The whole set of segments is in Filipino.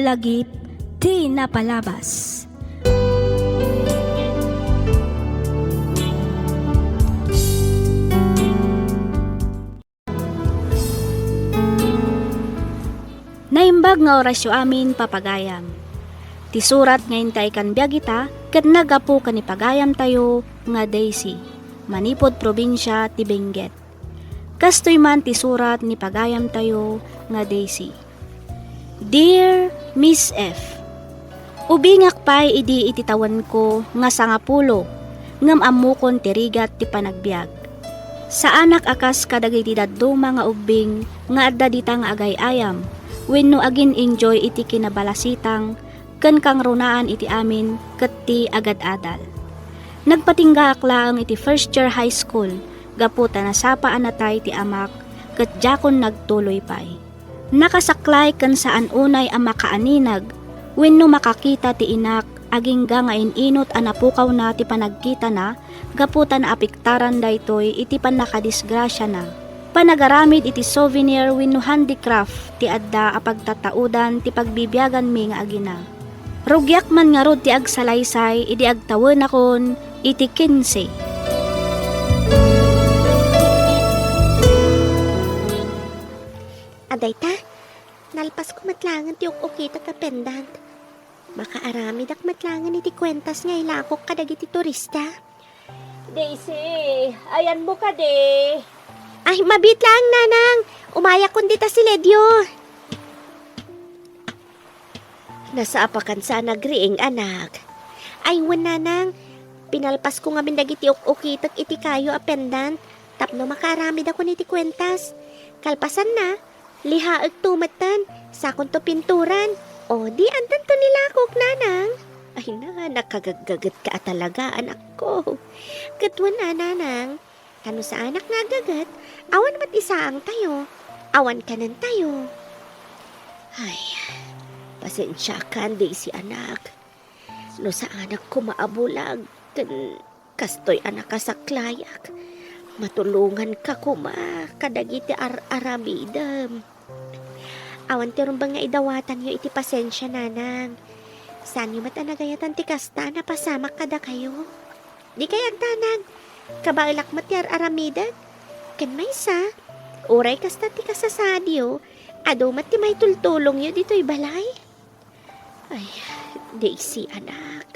lagip, di napalabas. Naimbag nga orasyo amin papagayam. Ti surat ngayon tayo kan biyagita, kat nagapu kan ipagayam tayo nga Daisy, manipod probinsya ti Benguet. Kastoy man ti surat ni pagayam tayo nga Daisy. Dear Miss F, ubingak pay idi ititawan ko nga sangapulo, ngam amukon ti rigat ti panagbiag. Sa anak akas kadagiti daddo mga ubing nga adda dita nga agay-ayam, wenno agin enjoy iti kinabalasitang ken kang runaan iti amin ket ti agad-adal. Nagpatingga aklang iti first year high school, gaputa na sapaan natay ti amak ket jakon nagtuloy pay. Nakasaklay ken saan unay ang makaaninag, wenno makakita ti inak agingga nga ininot anapukaw na ti panagkita na, gaputa na apiktaran daytoy iti panakadisgrasya na. Panagaramid iti souvenir wenno handicraft ti adda a pagtataudan ti pagbibiyagan mi nga agina. Rugyak man nga rod ti agsalaysay idi agtawen akon iti 15. Aday ta, nalpas ko matlangan ti ukukita ka pendant. Makaaramid ak matlangan iti kwentas nga ilakok kadagiti turista. Daisy, ayan mo ka de. Ay, mabit lang, nanang. Umaya kun dita si Ledyo. Nasa apakan sa nagriing anak. Ay, wan, nanang. Pinalpas ko nga mindagiti ukitak iti kayo a pendant. Tapno makaramid ako niti kwentas. Kalpasan na, lihaag tumatan, sakon to pinturan. O, di andan to nilakok, nanang. Ay na, nakagagagat ka talaga, anak ko. Katwan na, nanang. Kano sa anak nga gagat, awan mat isaang tayo. Awan kanan tayo. Ay, pasensya ka, Daisy anak. No sa anak ko maabulag, kastoy anak ka sa klayak. Matulungan ka kuma, kadagiti aramidam. Awan tirumbang nga idawatan nyo iti pasensya, nanang. Saan nyo matanagayatan ti kasta na pasamak kada kayo? Di kayag tanag, kabailak matyar aramidan. Ken may sa, uray kasta ti kasasadyo, ado mat ti may tultulong nyo dito'y balay. Ay, Daisy anak.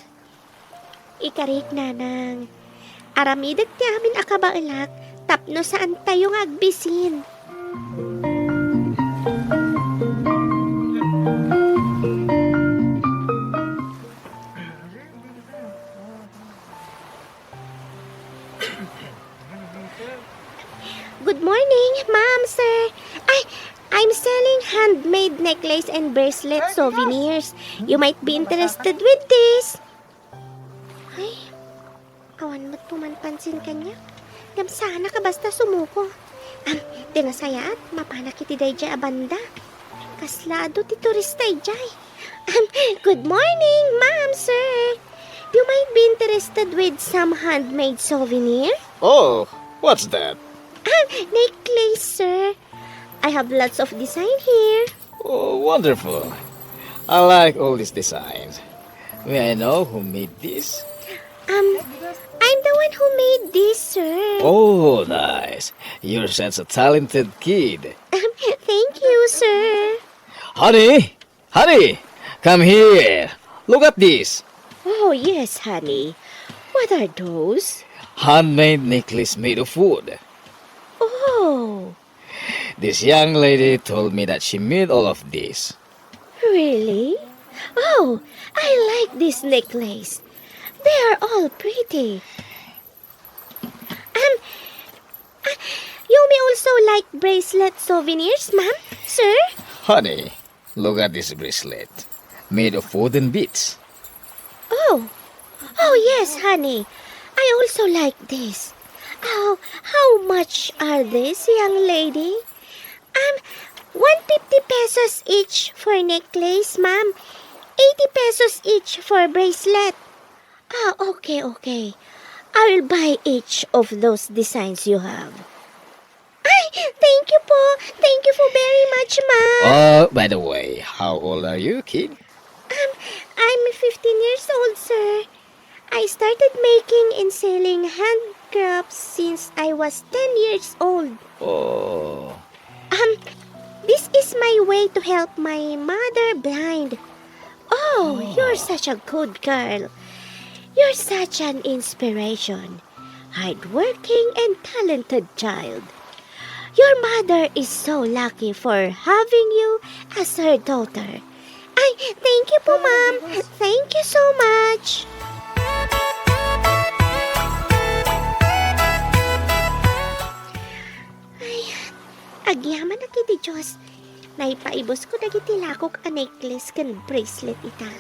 Ikarik, nanang. Aramidag ti amin akabailak, tapno saan tayo nga agbisin. Good morning, ma'am, sir. I'm selling handmade necklace and bracelet souvenirs. You might be interested with this. Ay, awan mo tumanpansin kanya. Ngam sana ka basta sumuko. Tinasaya at mapanak iti dayjay abanda. Kaslado ti turista ijay. Good morning, ma'am, sir. You might be interested with some handmade souvenir. Oh, what's that? Necklace, sir. I have lots of design here. Oh, wonderful. I like all these designs. May I know who made this? I'm the one who made this, sir. Oh, nice. You're such a talented kid. Thank you, sir. Honey, come here. Look at this. Oh, yes, honey. What are those? Handmade necklace made of wood. Oh, This young lady told me that she made all of this. really? Oh, I like this necklace. They are all pretty. You may also like bracelet souvenirs, ma'am, sir? Honey, look at this bracelet. Made of wooden beads. Oh, yes, honey. I also like this. Oh, how much are these, young lady? 150 pesos each for necklace, ma'am. 80 pesos each for bracelet. Okay. I will buy each of those designs you have. Thank you po. Thank you for very much, ma'am. Oh, by the way, how old are you, kid? I'm 15 years old, sir. I started making and selling handcrafts since I was 10 years old. Oh, This is my way to help my mother blind. Oh, you're such a good girl. You're such an inspiration. Hardworking and talented child. Your mother is so lucky for having you as her daughter. Ay, thank you po, ma'am. Thank you so much. Agyaman na kiti Diyos. Naipaibos ko na kiti lakok a necklace kan bracelet ita.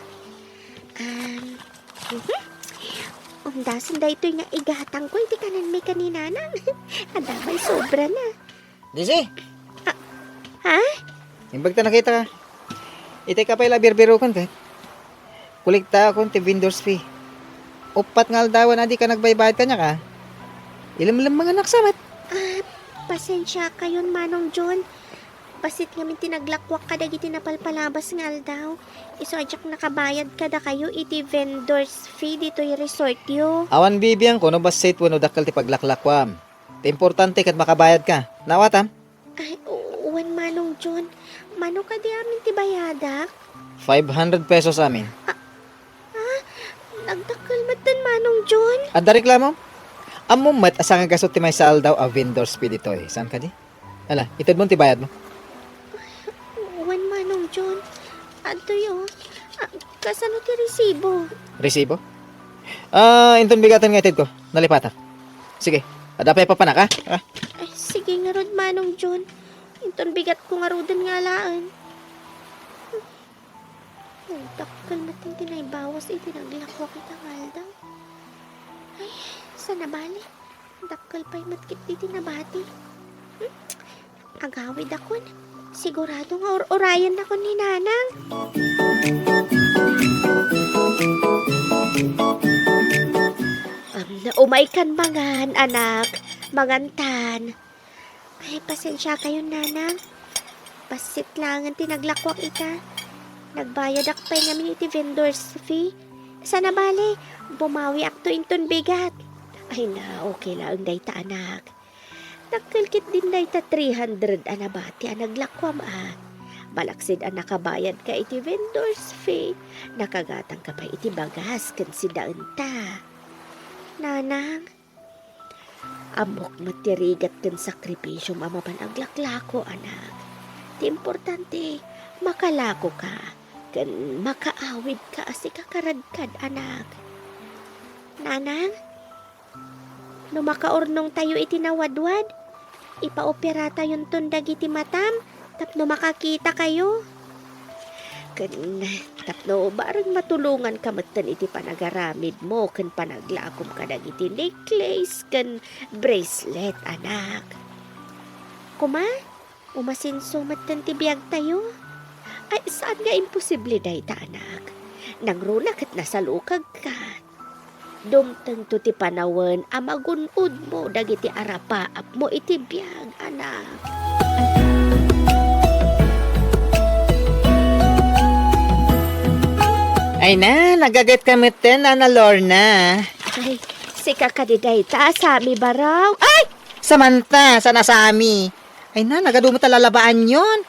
Undasan da ito nga igatang ko iti kanan may kanina nang. Adamay sobra na. Daisy, Ha? imbag ta nakita ka. Itay ka pa ila birbiro kan ka. Kulikta akong ti vendor's fee. Upat nga aldawan adi ka nagbaybayad ka niya ka. Ilam-ilam mga naksamat. Pasensya kayon Manong John. Basit nga min tinaglakwak kada giti napalpalabas nga aldaw. Iso ajak nakabayad kada kayo iti vendor's fee dito yung resort yo. Awan bibiyang ko no basit wano dakal ti paglaklakwam. Ti importante kat makabayad ka. Nawatam? Ay, uwan Manong John. Mano ka di amin ti bayadak? 500 pesos amin. Nagdakal matan Manong John. Ada reklamo? Amo mat asang gasot ti may saal daw a vendor's fee dito eh. Saan ka di? Ala, itad mo ti bayad mo. Uwan Manong John. Ato yo. Kasano ti resibo? Resibo? Inton bigatan nga itid ko. Nalipatan. Sige, adapay pa panak ha? Ay, sige nga rod Manong John. Inton bigat ko nga rodan nga laan. Nagdakal matan tinaybawas iti naglakwak itang aldaw. Ay, sana bali. Dakal pa'y matkit iti nabati. Agawid akon. Sigurado nga orayan ako ni Nanang. Umay kan mangan, anak. Mangantan. Ay, pasensya kayo, Nanang. Pasit lang ang tinaglakwak ita. Nagbayad ak pa'y namin iti vendor's fee. Sana bali, bumawi ak to inton bigat. Ay na, okay lang dayta anak. Nagkalkit din dayta 300 anabati ang naglakwam Balaksid ang nakabayad ka iti vendor's fee. Nakagatang ka pa iti bagas kan si daunta. Nanang, amok matirigat kan sakripisyo mamapan aglaklako anak. Ti importante, makalako ka. Kan makaawid ka asi kakaragkad anak. Nanang, no makaurnong tayo iti nawadwad, ipaopera tayon ton dagiti matam, tapno makakita kayo. Kan tapno barang matulungan ka matan iti panagaramid mo, kan panaglakom ka dagiti necklace, kan bracelet anak. Kuma, umasinso matan ti biag tayo. Ay, saan nga imposible dayta anak? Nang runa kat nasa lukag ka. Dumtang to ti panawan, amagunod mo dagiti arapaap mo iti biyag, anak. Ay na, nagagat kami ten, Ana Lorna. Ay, si kakadiday ta, sami baraw. Ay! Samantha, sana sa ami. Ay na, nagadumot talalabaan yon.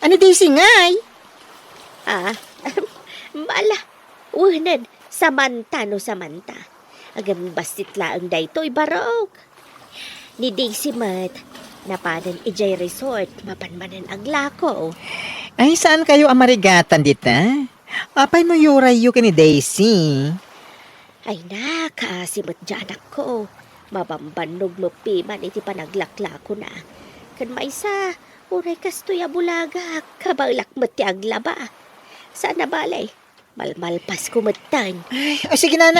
Ano di singay? Mala, uhanan, samanta no samanta. Agam bastit laang daytoy barok. Ni Daisy Mat, napanan ijay resort, mapanmanan aglako. Ay, saan kayo amarigatan dita? Apay mo yuray yu ni Daisy. Ay nakasimot dyan ako. Mabambanog mo piman iti panaglaklako na. Kan maisa, uray kastoy abulaga, kabalak mo ti aglaba. Sana balay, malmalpas kumatan. Ay, sige na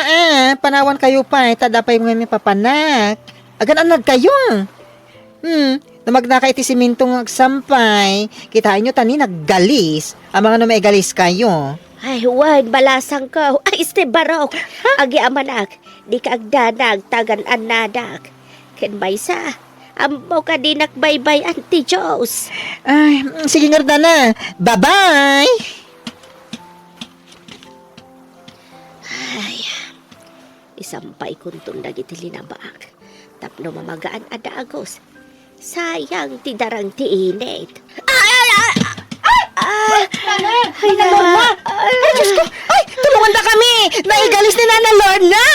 panawan kayo pa, tadapay mo nga papanak. Agan anag kayo. Namagna ka iti simintong agsampay. Kitain nyo tani naggalis. Ang mga may galis kayo. Ay, wag, balasang ka. Ay, este barok. Agi amanak, di ka agdanag, tagan anadak. Ken maysa, Ambaw ka din nakbaybay, Auntie Jos. Ay, sige nga na. Bye-bye! Ay, isampay kuntong dagiti linabaak. Tapno mamagaan ada agos. Sayang ti darang ti init. Ay, na! Ay, Diyos ko! Ay, tulungan na kami! Naigalis ni Nana Lorna!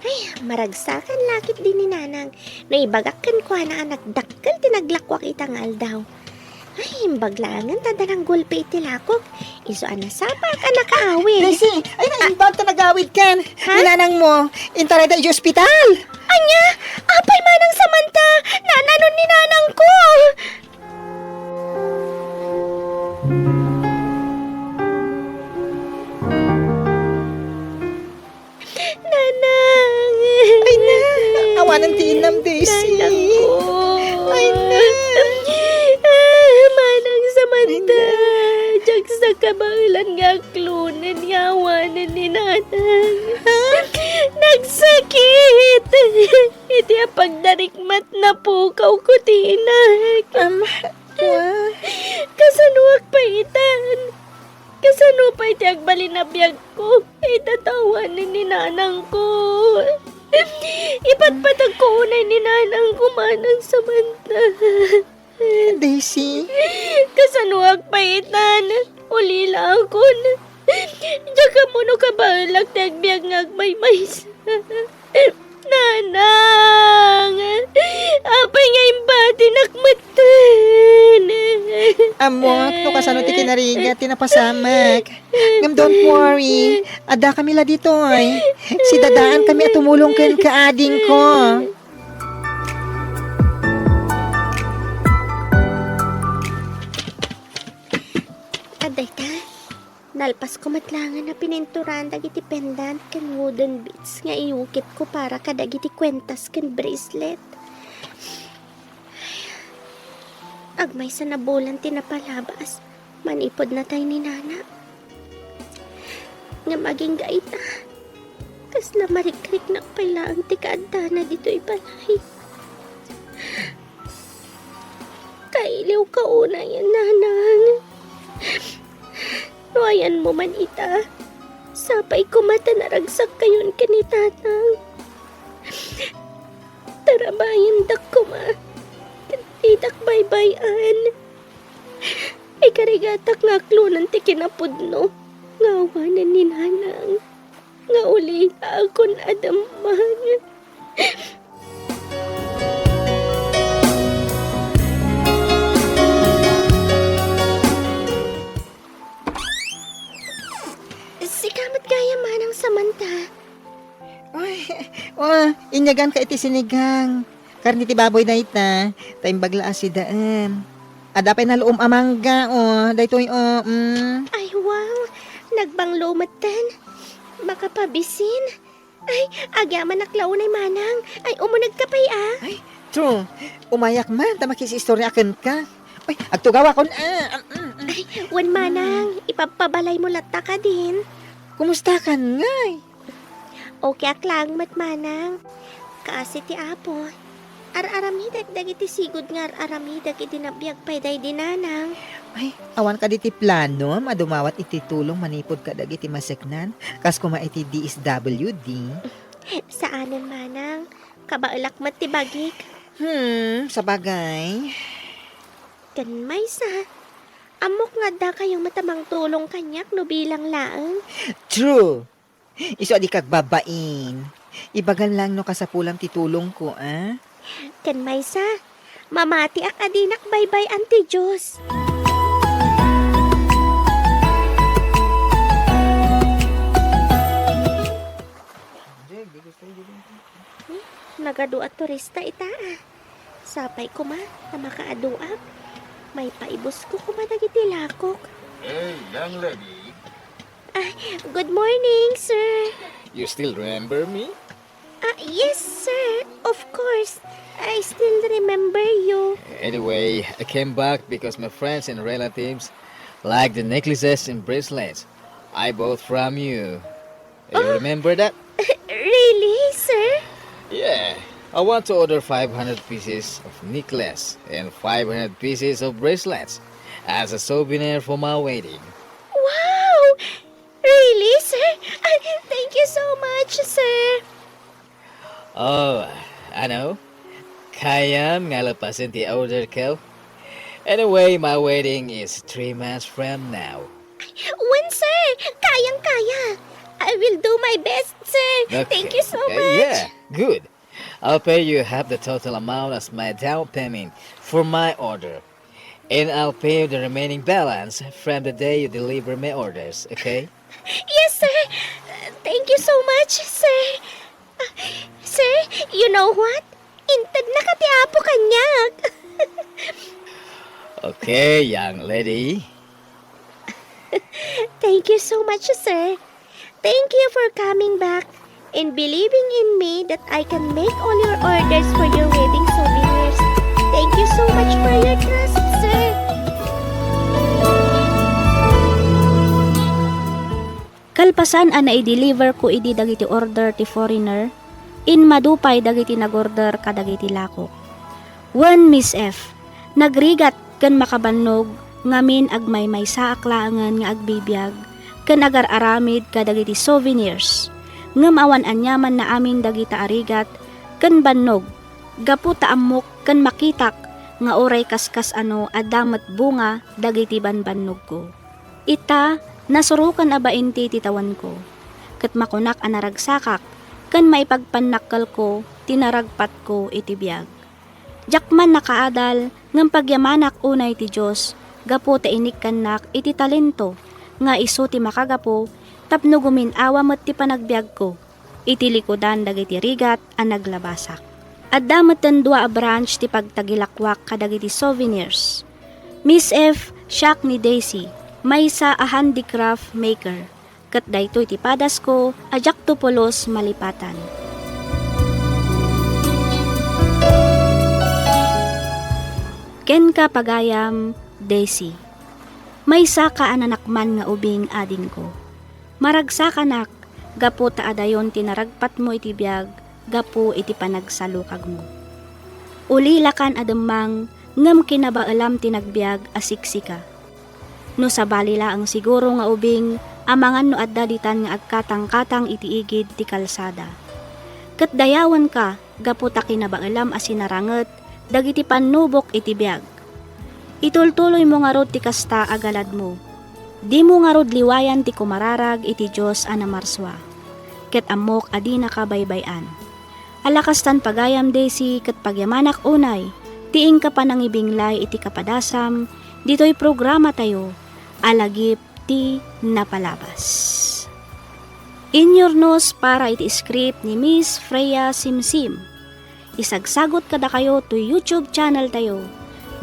Ay, maragsakan lakit din ni Nanang. Naibagakan ko na anak dakkel tinaglakwak itang aldaw. Ay, baglangan tadanang gulpe itilakog. Iso anasapa ka nakaawin. Daisy, ay naimbag ta nagawid kan. Ha? Ninanang mo, intaray da ospital. Anya, apay manang samanta. Nananon ni Nanang ko. Nanang. Ay na, awanan ti inam, Daisy. Nanang ko. Ay na. Manang samanta. Jag sa kabalan nga klunan yawanan ni Nanang. Nagsakit. Iti pagdarikmat na pukaw ko tinag. Kasanuak pa itan. Kasano pa iti agbalin na biyag ko. Itatawanan ni Nanang ko. Ipatpatag ko unay ni Nanang ko manang samanta. Daisy, Kasanuag pa itan. Ulila ako na. Diyaga mo no kabalag tagbiyag ngagmay-may sa. Nanang! Apay nga imbati nakmatan. amot, no kasano ti kinariga, tinapasamak. Ngam, don't worry. Ada kami la dito, ay. Si dadaan kami at tumulong kan kaading ko. Aday ka, nalpas ko matlangan na pininturan dagiti pendant kan wooden beads nga iukit ko para ka dagiti kwentas kan bracelet. Agmay sa nabulan tinapalabas, manipod na tayo ni Nana. Nga maging gaita, kasla marikrik na pala ang tikaadta na dito'y balay. Kailiw ka una yan, Nanang. Nuayan mo man ita. Sapay ko mata naragsak kayon ka ni Tatang. Tarabayan dak ko ma. Itak baybayan. Ikarigatak nga klunan ti kinapudno. Ngawanan ni Nanang. Nga uli akon adamang. Sikamat gaya manang samanta. Ay, inyagan ka iti sinigang. Karni ti baboy na ita, tayong bagla si daan. Adapay na luom amangga, daytoy, Ay wow, nagbanglometan. Makapabisin. Ay, agyaman naklaw na manang. Ay, umunag ka pa'y Ay, true. Umayak man, tamakis istorya akin ka. Ay, agtugawa kon, Ay, wan manang, ipapabalay mo lata ka din. Kumusta ka ngay? Okay aklang manang. Kasi ti apo. Ar-aramidag dagiti sigud nga ar-aramidag iti nabiyag pay day dinanang. Ay, awan ka diti plano, madumawat iti tulong manipod ka dagiti maseknan. Kas kuma iti DSWD. Saanan manang? Kabailak mat ti bagik. Sa bagay. Kanmay sa. Amok nga da kayong matamang tulong kanyak no bilang laeng. True. Iso di kagbabain. Ibagan lang no kasapulang titulong ko, Kanmay sa. Mamati ak adinak baybay Auntie Diyos. Nagaduat turista ita Sapay ko ma, na makaaduak. May paibos ko kumadagiti lakok. Hey, young lady, Good morning, sir. you still remember me? Yes, sir. Of course. I still remember you. Anyway, I came back because my friends and relatives like the necklaces and bracelets. I bought from you. You remember that? Really, sir? Yeah. I want to order 500 pieces of necklace and 500 pieces of bracelets as a souvenir for my wedding. Wow! Really, sir? Thank you so much, sir. Oh, I know. Kayang ngalapasin the order ko. Anyway, my wedding is 3 months from now. When, sir? Kayang-kaya. I will do my best, sir. Thank you so much. Yeah, good. I'll pay you half the total amount as my down payment for my order. And I'll pay you the remaining balance from the day you deliver my orders, okay? Yes, sir. Thank you so much, sir. Sir, you know what? Intad nakatiapo kanyak. Okay, young lady. Thank you so much, sir. Thank you for coming back and believing in me that I can make all your orders for your wedding souvenirs. Thank you so much for your trust, sir. Kalpasan ana i-deliver ko idi dagiti order ti foreigner, in madupay dagiti nag-order kadagiti lakok. When Miss F, nagrigat ken makabannog ngamin agmay sa aklaangan nga agbibiyag, ken agar-aramid kadagiti souvenirs, ngem awan anyaman na amin dagita arigat, ken bannog, gapu taamok ken makitak, nga oray kaskas ano adamat bunga dagiti banbannog ko. Ita, nasurukan abainti titawan ko, ket makunak anaragsakak, kan maipagpanakal ko, tinaragpat ko itibiyag. Jakman nakaadal, ngam pagyamanak unay ti Diyos, gapo ta inikkanak iti talento, nga iso ti makagapo, tapno guminawa met ti panagbiag ko, iti likodan dagiti rigat ang naglabasak. Addamat dua a branch ti pagtagilakwak kadagiti souvenirs. Miss F, siak ni Daisy, maysa a handicraft maker, kat daytoy ti padas ko, ajak to polos malipatan. Ken ka pagayam, Daisy. Maysa ka ananakman nga ubing ading ko. Maragsakan gapo ta adayon tinaragpat mo iti biyag, gapo iti panagsalukag mo. Ulilakan ademang, ngem kinabaalam tinagbiag asiksika. No sa balila ang siguro nga ubing, amangan no adda ditan nga agkatang-katang iti igid ti kalsada. Ket dayawan ka, gapu ta kinabaalam asinaranget, dagiti panubok iti biag. Itultuloy mo nga rod ti kasta agalad mo. Di mo nga rod liwayan ti kumararag iti Diyos anamarswa. Ket amok adi nakabaybayan. Alakastan pagayam Daisy ket pagyamanak unay, tiing ka pa nang ibinglay iti kapadasam, dito'y programa tayo, alagip ti napalabas. In your nose para iti script ni Miss Freya Simsim. Isagsagot kada kayo to YouTube channel tayo,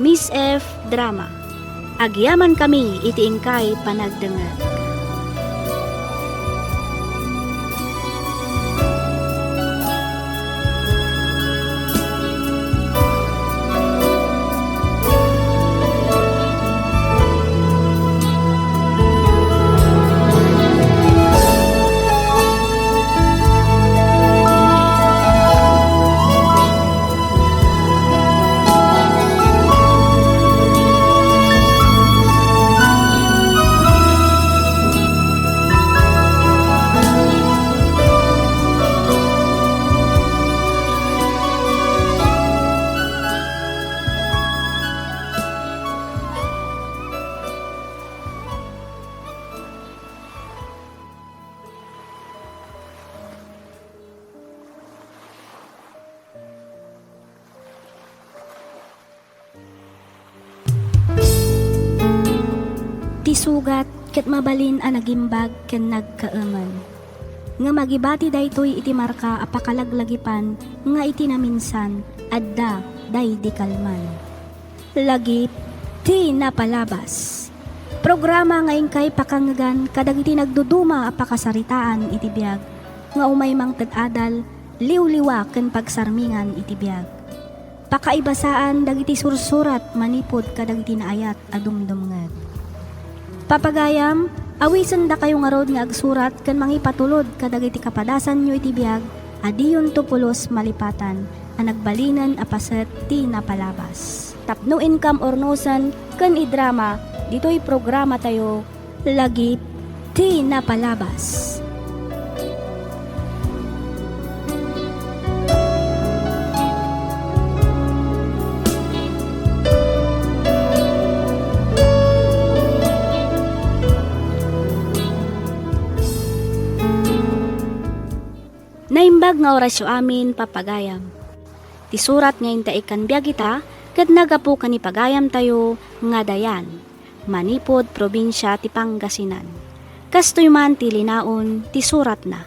Miss F Drama. Agyaman kami iti ingkay panagdengeg. Sugat ket mabalin a nagimbag ken nagkaeman. Nga magibati daytoy iti marka apakalaglagipan nga iti naminsan adda day di kalman. Lagip ti napalabas. Programa nga ingkay pakangagan kadagiti nagduduma apakasaritaan iti biag nga umay mang tad-adal liwliwa ken pagsarmingan iti biag. Pakaibasaan dagiti sursurat manipod kadagiti naayat adumdumngad. Papagayam, Awisan da kayo nga rod nga agsurat kan mangipatulod kadag iti kapadasan nyo iti biyag, adiyon tupulos malipatan, ang nagbalinan apaset ti napalabas. Tapno income or nosan kan idrama, dito'y programa tayo, lagip ti napalabas. Naimbag nga orasyo amin papagayam. Ti surat nga inta ikan biyagita, kat nagapu ka ni pagayam tayo nga dayan. Manipod, probinsya ti Pangasinan. Kastoy man ti linaon ti surat na.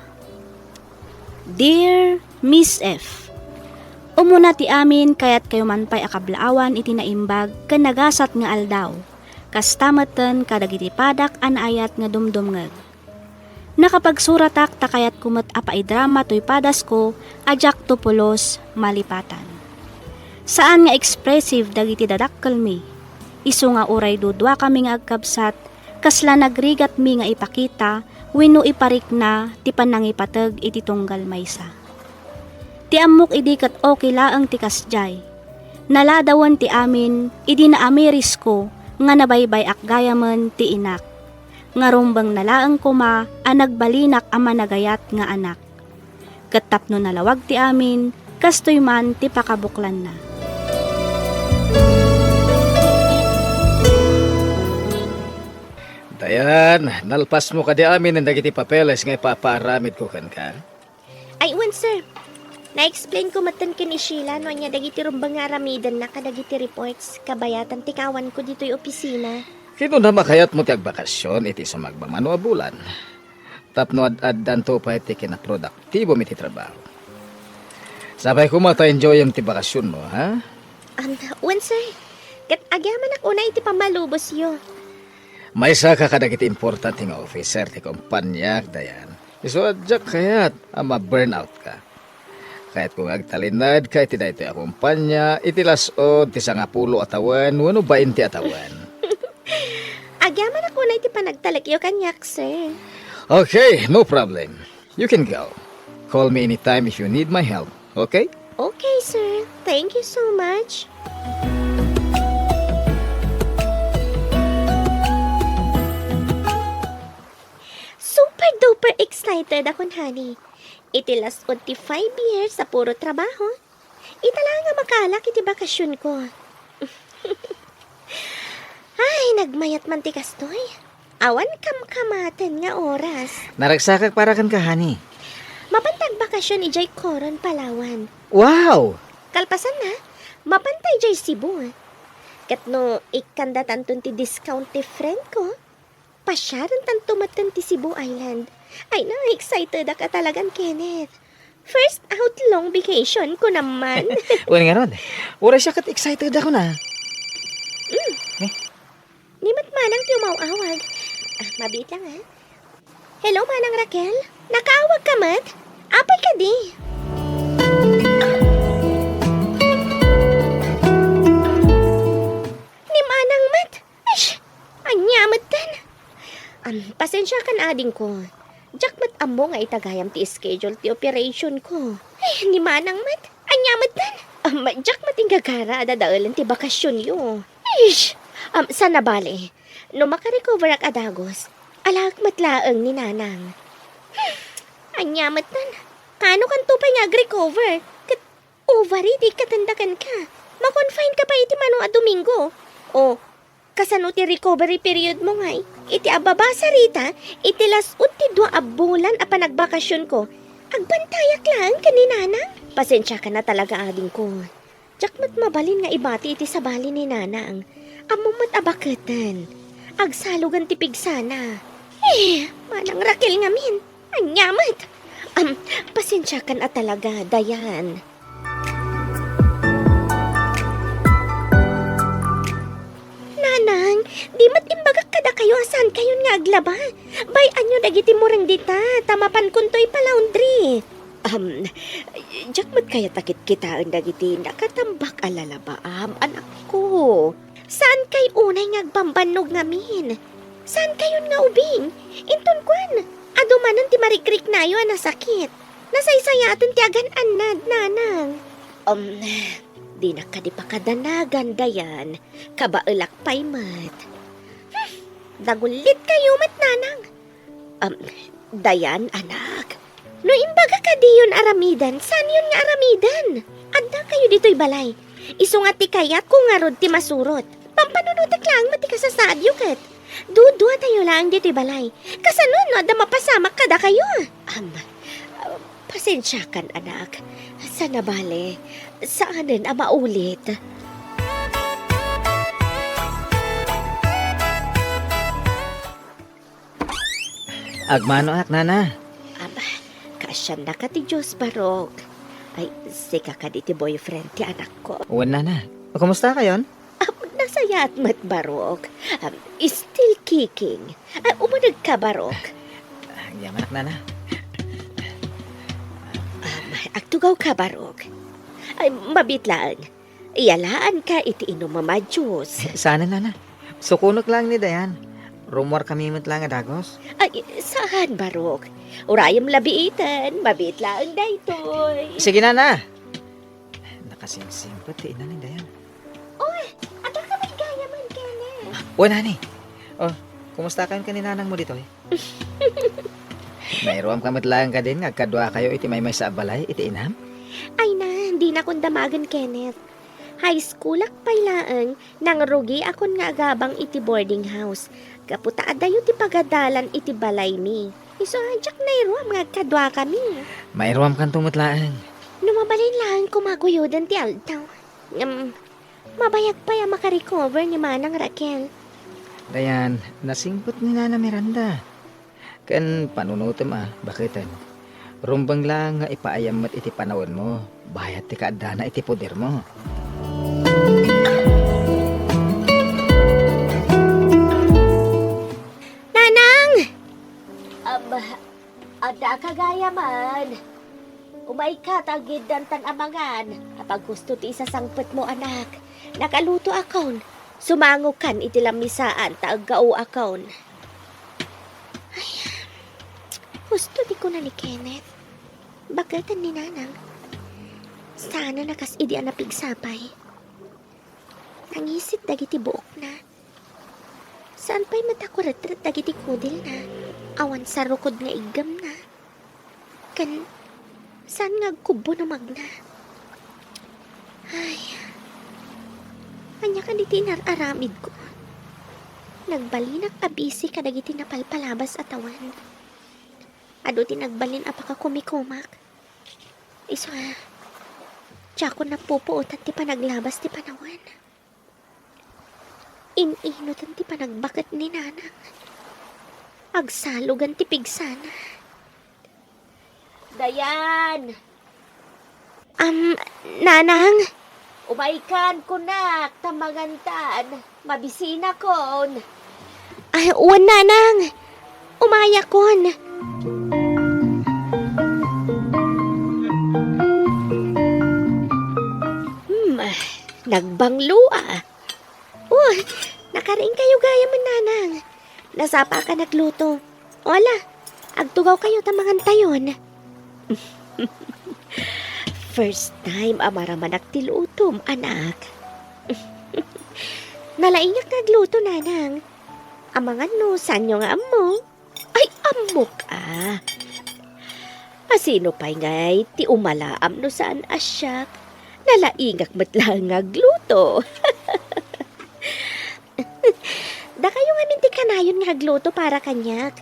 Dear Miss F, umuna ti amin kayat kayo man pa'y akablaawan iti naimbag kan nagasat nga aldaw. Kastamatan kadagiti padak an ayat nga dumdumngag. Nakapagsuratak takayat kumat apaidrama to'y padas ko, ajak tupulos malipatan. Saan nga expressive dagiti dadakkel mi? Isu nga uray dudwa kami nga agkabsat, kasla nagrigat mi nga ipakita, wenno iparik na ti panangipateg iti tunggal maysa. Ti amok idi kat okay laang ti kasjay. Naladawan ti amin, idi na amiris ko, nga nabaybay akgayaman ti inak. Ngarumbang nalaang kuma, anagbalinak ama nagayat nga anak. Katapno nalawag ti amin, kastoy man ti pakabuklan na. Dayan, nalpas mo ka di amin ang dagiti papeles nga ipapaaramid ko kan ka. Ay, wan sir. Na-explain ko matan kin ni Sheila no niya dagiti rumbang nga aramidan na kadagiti reports kabayatan tikawan ko dito'y opisina. Kino na makayat mo ti agbakasyon iti sa magbamano a bulan. Tapno ad-addan to pa iti kinaprodaktibo mi ti trabaho. Sabay ko mata-enjoy ang ti bakasyon mo, ha? Wan sir. Kat agyaman ako na iti pamalubos yo. May saka ka dagiti importante nga officer ti kumpanya, dayan. Iso adjak kayat, ama burnout ka. Kahit kung agtalinad ka iti daytoy a kumpanya, iti lasod ti 10 atawan, wano 20 atawan. Agyaman ako na iti panagtalagyo kanyak, sir. Okay, no problem. You can go. Call me anytime if you need my help, okay? Okay, sir. Thank you so much. Super duper excited ako, honey. Iti last 5 years sa puro trabaho. Itala nga makalak iti bakasyon ko. Ay, nagmayat man ti kastoy. Awan kamkamaten nga oras. Naragsakak para kan ka, honey. Mapantag bakasyon ni Jay Coron, Palawan. Wow! Kalpasan na, mapantay Jay Cebu. Katno, ikanda tanton ti discount ti friend ko. Pasyaran tanto matan ti Cebu Island. Ay na, excited ako talagang, Kenneth. First out long vacation ko naman. Uwan nga ron. Ura siya kat excited ako na. Ni manang ti umawawag. Mabit lang ha. Hello, Manang Raquel? Nakaawag ka mat? Apay ka di. Ni Manang mat? Ish! Anyamat tan. Pasensya kan ading ko. Jack mat amo nga itagayam ti schedule ti operation ko. Ay, ni Manang mat? Anyamat tan. Jack mat ingagara adadaalan ti bakasyon yo. Ish! Sana bale, no makarecover ak adagos, alag matlaang ni Nanang. Anyamat nan, kano kan tupay nga recover? Kat ovary di katandakan ka. Makonfine ka pa iti mano a Domingo. O, kasano ti recovery period mo ngay? Iti ababasa rita, iti las uti 2 bulan a panagbakasyon ko. Agbantayak lang ka ni Nanang. Pasensya ka na talaga ading ko. Jakmat mabalin nga ibati iti sabali ni Nanang. Amumat abakatan. Agsalugan tipig sana. Manang Raquel ngamin. Anyamat. Pasensya ka na talaga, Dayan. Nanang, di matimbagak kada kayo asan kayo nga aglaba. Bay anyo dagiti murang dita, tamapan kuntoy pa laundry. Jakmat kaya takit kita ang dagiti nakatambak alalaba, anak ko. Saan kay unay nga agbambanog ngamin? Saan kayon nga ubing? Inton kwan. Adumanan ti marikrik na yun na sakit. Nasaysaya aton ti agan anad, nanang. Di na ka di pa kadanagan, dayan. Kabailak pa'y mat. Dagulit kayo mat, nanang. Dayan, anak. No imbaga ka di yun aramidan, saan yun nga aramidan? Anda kayo dito'y balay. Iso nga ti kayat kung nga rod ti masurot. Pampanunutak lang mati ka sa sadyo kat. Dudua tayo lang dito'y balay. Kasanon no, da mapasamak kada kayo. Pasensya kan, anak. Sana bale, saanin ang maulit? Agmano ak, nana. Kasyan na ka ti Diyos, Barok. Ay, sika ka di ti boyfriend ti anak ko. Uwan, nana. O, kumusta kayon? Nasaya at mat, Barok. Still kicking. Umunag ka, Barok. Yaman ak, nana. Agtugaw ka, Barok. Ay, mabitlaan. Iyalaan ka iti inom mama Diyos. Sana, nana. Sukunok lang ni Dayan. Rumor kami mo't lang adagos. Ay, saan, Barok? Urayam labiitan, mabitlaan da ito'y. Sige, nana. Nakasingsing pa ti ina ni Dayan. Ada ka may gaya man, Kenneth. O, nani. Oh, kumusta kayo kaninanang mo dito eh? Mayroam ka matlang ka din, agkadwa kayo iti may sa balay, iti inam? Ay na, hindi na akong damagan, Kenneth. High school ak pailaang, nang rugi akon nga agabang iti boarding house. Kaputa adayo ti pagadalan iti balay mi. Iso adyak na iruam nga agkadwa kami. Mayroam kan tumutlaang. Numabalin lang kumaguyudan ti altaw. Mabayag pa yung makarecover ni Manang Raquel. Dayan, nasingpot ni Nana Miranda. Kan panunutom bakitan. Rumbang lang nga ipaayam mat iti panawon mo. Bayat ti kaadana iti poder mo. Nanang! Ada kagaya man. Umay ka, tagid dantan amangan. Kapag gusto ti isasangpet mo, anak. Nakaluto akon. Sumango kan iti lamisaan, taagao akon. Ay, gusto di ko na ni Kenneth. Bagatan ni Nanang. Sana nakas idi ang napigsapay. Nangisit dagiti buok na. Saan pa'y matakuratrat dagiti kudil na. Awan sa rukod nga igam na. Kan, saan nga kubo na magna? Ay, anya ka diti nararamid ko. Nagbalinak abisi ka dagiti napalpalabas atawan. Ado ti nagbalin apaka kumikumak. Iso tsako na pupuutan ti panaglabas ti panawan. Ininutan ti panagbakat ni Nanang. Agsalugan ti pigsana. Dayan! Nanang? Umaikan ko na, tamagantan. Mabisina kon. Ay, uwan, Nanang. Umaya kon. Nagbanglo nakaring kayo gaya man, Nanang. Nasapa ka nagluto. Wala, agtugaw kayo tamangan tayon. First time amaraman agtilutom, anak. Nalaingak nagluto, Nanang. Amangan no, sanyo nga amo? Ay, amo ka. Asino pa'y ngay, ti umalaam no saan asyak. Nalaingak matlang agluto. Da kayo nga minti kanayon nga agluto para kanyak.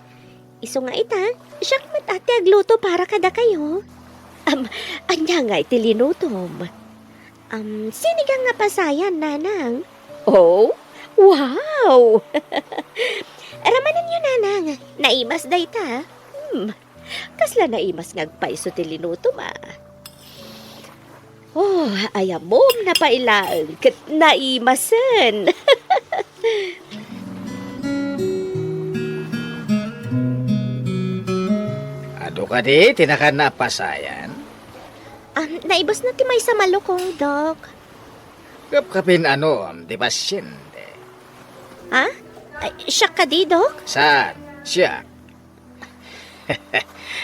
Iso nga ita, siyak matati agluto para kada kayo. Anya nga iti linutom. Sinigang nga pasayan, Nanang. Oh, wow! Ramanan nyo, Nanang. Naimas da ita. Kasla naimas ngagpaiso ti linutom, Oh, ayamom na pailaan kat naimasan. Ado ka di, tinakan na pasayan. Naibas na ti may sa malukong, Dok. Kapkapin di pasyente. Ha? Siya ka di, Dok? Saan? Siya.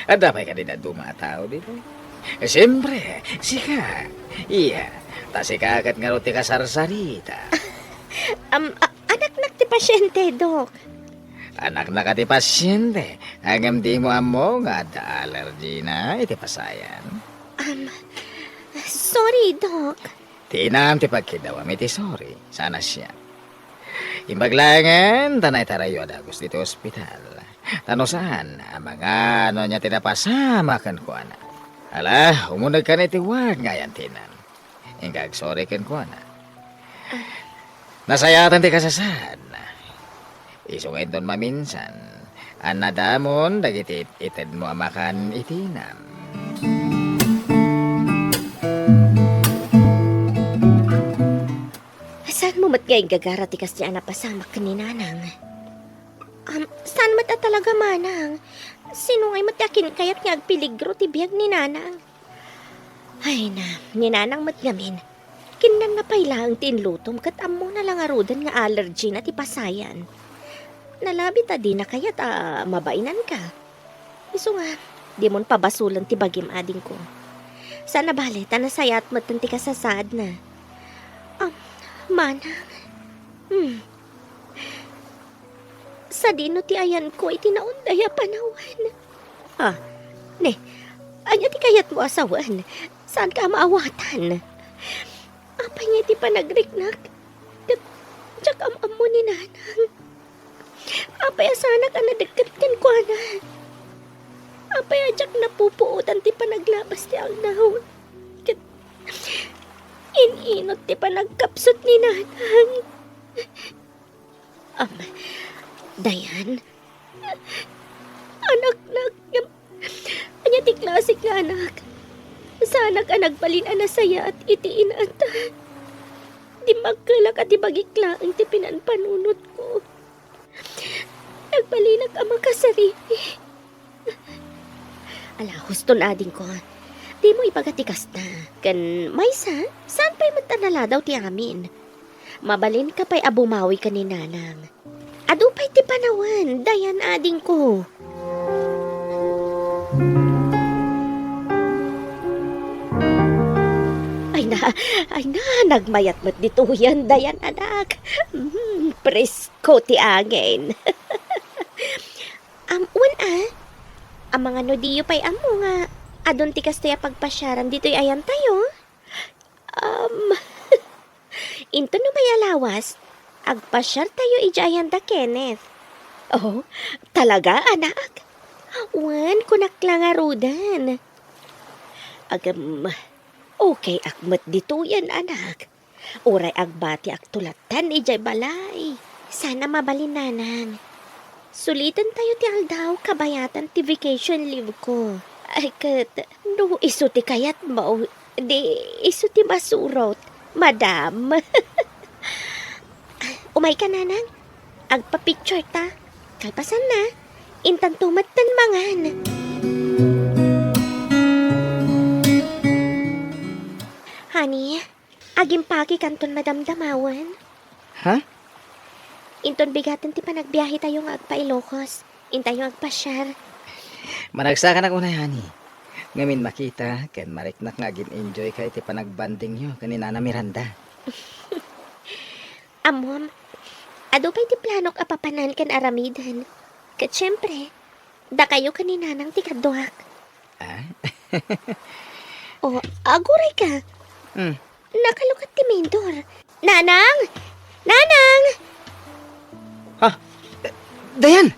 Ada pa ka din na dumatao dito? Siyempre, sika. Iya, ta sika agad nga roti ka sarsarita. Anak ti pasyente, Dok. Anak na ka ti pasyente. Hanggang di mo amo nga da allergy na iti pasayan. Sorry, Dok. Tinam ti pagkidawa iti sorry. Sana siya. Imbaglangan, tanay tarayo adagos dito ospital. Tano saan, ang mga ano niya tinapasama kan ko ana. Ala, umunag ka na iti ward ngayon tinan. Ingkag sorry kan ko ana. Nasayatan ti kasasad. Isungay doon maminsan. Anadamon, dagiti ited mo amakan itinam. Saan mo mat gayong gagara ti kas niya napasama ka ni Nanang? Saan mat talaga, Manang? Sino ngay matyakin kayat nga agpiligro ti biyag ni Nanang? Ay na, ni Nanang mat gamin. Kinan na pailang tinlutom kat amo na lang arudan nga allergy na ti pasayan. Nalabi ta di na kayat mabainan ka. Iso nga, di mon pabasulan ti bagim ading ko. Sana bale, tanasayat mat ti kasasad na. Manang. Sa dino ti ayan ko iti naundaya panawan. Ne, anya ti kayat mo asawan. Saan ka maawatan? Apay nga ti panagriknak. Tsak amamo ni Nanang. Apay asana ka nadagkat kan ko na. Apay ajak napupuutan ti panaglabas ti aldaw. Ininot ti panagkapsot ni Nanang. Dayan? Anak, anya ti klasik nga anak. Sana ka nagbalin anasaya at itiin ata. Di magkalak at ibagikla ang ti pinanpanunot ko. Nagbalinag ang makasarili. Ala, husto na ading ko. Di mo ipagatikas na. Kan maysa, saan pa'y magtanala daw ti amin? Mabalin ka pa'y abumawi ka ni Nanang. Ado pa'y ti panawan, dayan ading ko. Ay na, nagmayat mo't dito yan, dayan anak. Presko ti angin. Ang mga nodiyo pa'y amo nga. Adon ti kastaya pagpasyaran dito'y ayan tayo. Into no may alawas, agpasyar tayo ijayan da Kenneth. Oh, talaga anak? Wan, kunak lang arudan. Okay akmat dito yan anak. Uray agbati agtulatan ijay balay. Sana mabalin Nanang. Sulitan tayo ti aldaw kabayatan ti vacation leave ko. Ay kat, no iso ti kayat mo, di iso ti masurot, madam. Umay ka Nanang, agpa-picture ta, kalpasan na, intan tumatan mangan. Honey, aging pagi kanton madamdamawan. Ha? Inton bigatan ti panagbiyahe tayo nga agpa Ilocos, intayo agpasyar. Managsakan ako na, honey. Ngamin makita, ken mariknak nga enjoy ka iti panagbanding nyo kanina na Miranda. Amom, ado pa'y ti planok apapanan kan aramidan. Kat syempre, da kayo kanina nang ti kaduak. O, aguray ka. Nakalukat ti Mindor. Nanang! Nanang! Dayan!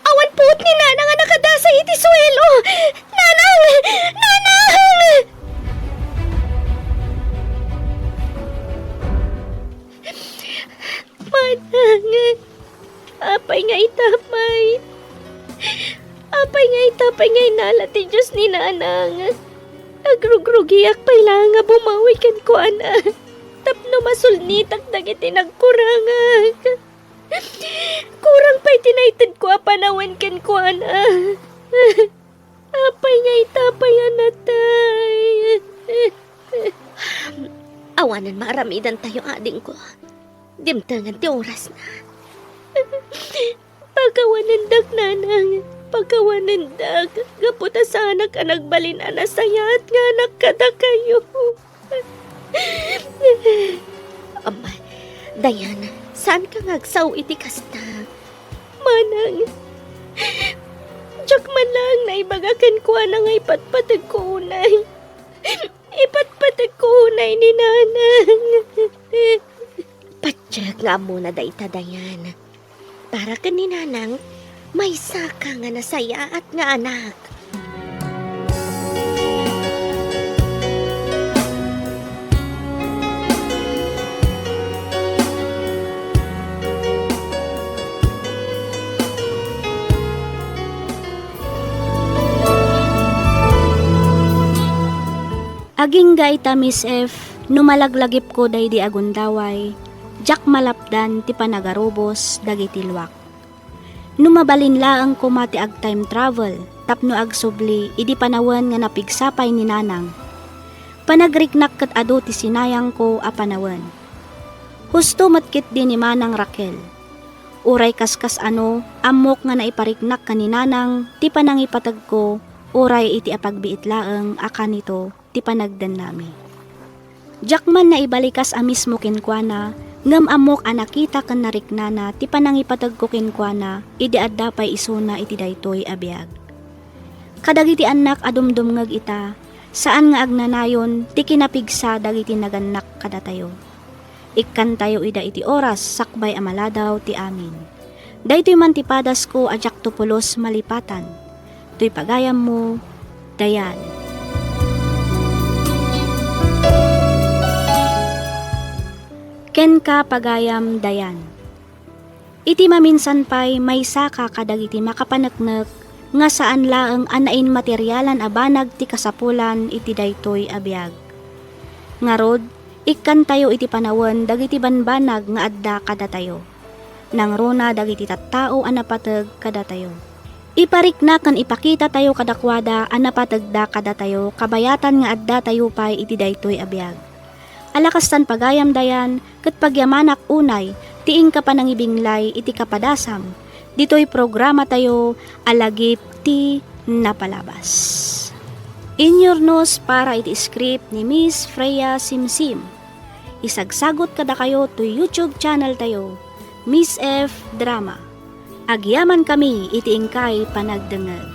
Awan puot ni Nanang nga nakadasa iti suelo! Nanang! Nanang! Manang! Apay nga itapay. Apay nga itapay nga inala ti Diyos ni Nanang. Agrugrugiyak pa'y lang nga bumawi kan ko ana. Tapno masulnitak dagiti nagkurangag. Kurang pa'y tinaited ko apanawan kan ko ana. Apay nga itapay anatay. Awanan maaramidan tayo ading ko. Dimtangan ti oras na. Pagkawanindag nanang, pagkawanindag, gaputa sana ka nagbalin ana sayat nga nakada kayo. Dayan, saan ka ngagsaw iti kasta? Manang, jak man lang na ibagakan ko na nga ipatpatag ko unay. Ipatpatag ko unay ni nanang. Patsyag nga muna da itadayan. Para ka ni nanang, may saka nga nasaya at nga anak. Aging gaita Miss F, numalaglagip ko day di agundaway, jak malapdan ti panagarubos dagiti luwak. Numabalin laang ko mati ag time travel, tapno ag subli, idi panawan nga napigsapay ni nanang. Panagriknak kat ado ti sinayang ko a panawan. Husto matkit din ni Manang Raquel. Uray kaskas ano, amok nga naipariknak ka ni nanang, ti panangipatag ko, uray iti apagbiit laang akan nito, ti panagdan nami. Jakman na ibalikas a mismo kinkwana, ngam amok anakita kan nariknana, ti panangipatag ko kinkwana, idi addapay isuna iti daytoy abiyag. Kadagiti anak adumdumngag ita, saan nga agnanayon, ti kinapigsa dagiti naganak kadatayo. Ikkan tayo ida iti oras, sakbay amaladaw ti amin. Daytoy man ti padas ko ajak tupulos malipatan, to'y pagayam mo, Dayan. Ken ka pagayam Dayan. Iti maminsan pay may saka kadagiti makapaneknek nga saan laeng anain materyalan a banag ti kasapulan iti daytoy abiyag. Ngarod, ikkan tayo iti panawen dagiti banbanag nga adda kada tayo. Nang runa dagiti tattao a napateg kada tayo. Iparik na kan ipakita tayo kadakwada a napatagda kada tayo kabayatan nga adda tayo pay iti daytoy abiyag. Alakastan pagayam Dayan, ket pagyamanak unay, tiing ka panangibinglay iti kapadasam. Dito'y programa tayo, alagip ti napalabas. Inyornos para iti script ni Miss Freya Simsim. Isagsagot kada kayo to YouTube channel tayo, Miss F Drama. Agyaman kami iti ingkay panagdengeg.